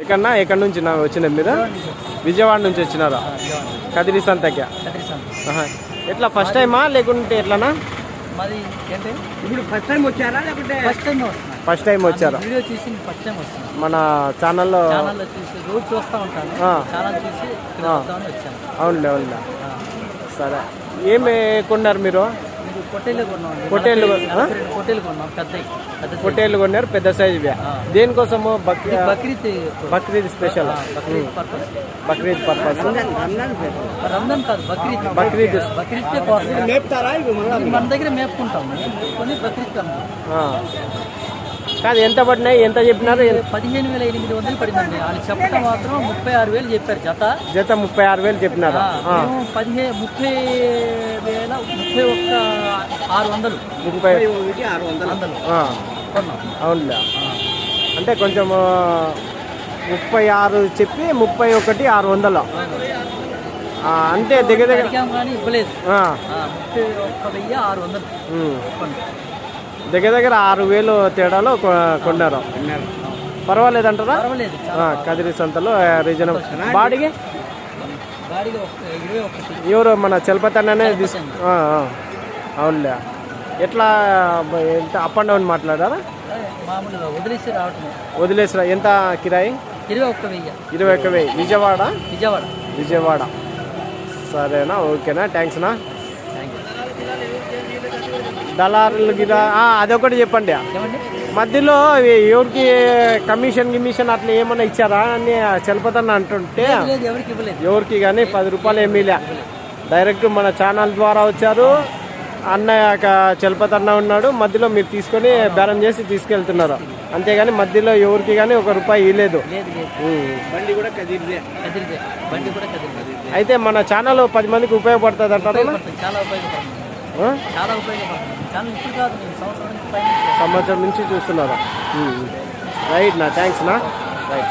ఎక్కడి నుంచి వచ్చినారు మీరు? విజయవాడ నుంచి వచ్చినారా? కదిరి సంతకి. ఎట్లా ఫస్ట్ టైమా లేకుంటే ఎట్లానా? మరి ఏంటి ఇప్పుడు ఫస్ట్ టైం వచ్చారా లేకుంటే ఫస్ట్ టైం వచ్చారా? వీడియో చూసి ఫస్ట్ టైం వస్తాను. మన ఛానల్లో చూసి రోజు చూస్తూ ఉంటాను. ఛానల్ చూసి వచ్చాను. అవునులే అవునులే. సరే, ఏమి కొన్నారు మీరు? పొట్టేళ్ళు కొన్నారు, పెద్ద సైజు. దేనికోసము? Bakrid special, Bakrid purpose. రంజాన్ కాదు, బక్రీద్ మన దగ్గర మేపుకుంటాం. కాదు, ఎంత పడినాయి? ఎంత చెప్పినారు? 15,800 పడిందండి. వాళ్ళు చెప్పడం మాత్రం 36,000 చెప్పారు. జత 36,000 చెప్పినారు. 31,600 అవునులే. అంటే కొంచెం 36 చెప్పి 31,600 అంటే దగ్గర దగ్గర ఇవ్వలేదు. 31,600 దగ్గర దగ్గర 6,000 తేడాలో కొన్నారు. పర్వాలేదంటారా? కదిరి సంతలో రీజనబుల్. బాడీకి ఎవరు మన చలపతి అన్ననే అవునులే. ఎట్లా ఎంత అప్ అండ్ డౌన్ మాట్లాడారా? వదిలేసి ఎంత కిరాయి? 21,000. విజయవాడ. సరేనా, ఓకేనా, థ్యాంక్స్నా. దళారులు గిరా అదొకటి చెప్పండి. మధ్యలో ఎవరికి కమిషన్ అట్లా ఏమన్నా ఇచ్చారా అని చలపతన్న అంటుంటే ఎవరికి కానీ 10 రూపాయలు ఏమీ లే. డైరెక్ట్ మన ఛానల్ ద్వారా వచ్చారు. అన్నయ్య చలపతన్న ఉన్నాడు, మధ్యలో మీరు తీసుకొని బేరం చేసి తీసుకెళ్తున్నారు. అంతేగాని మధ్యలో ఎవరికి కానీ 1 రూపాయి ఇవ్వలేదు. అయితే మన ఛానల్ 10 మందికి ఉపయోగపడుతుంది అంటారా? సంవత్సరం నుంచి చూస్తున్నారా? రైట్ నా, థ్యాంక్స్ నా. రైట్.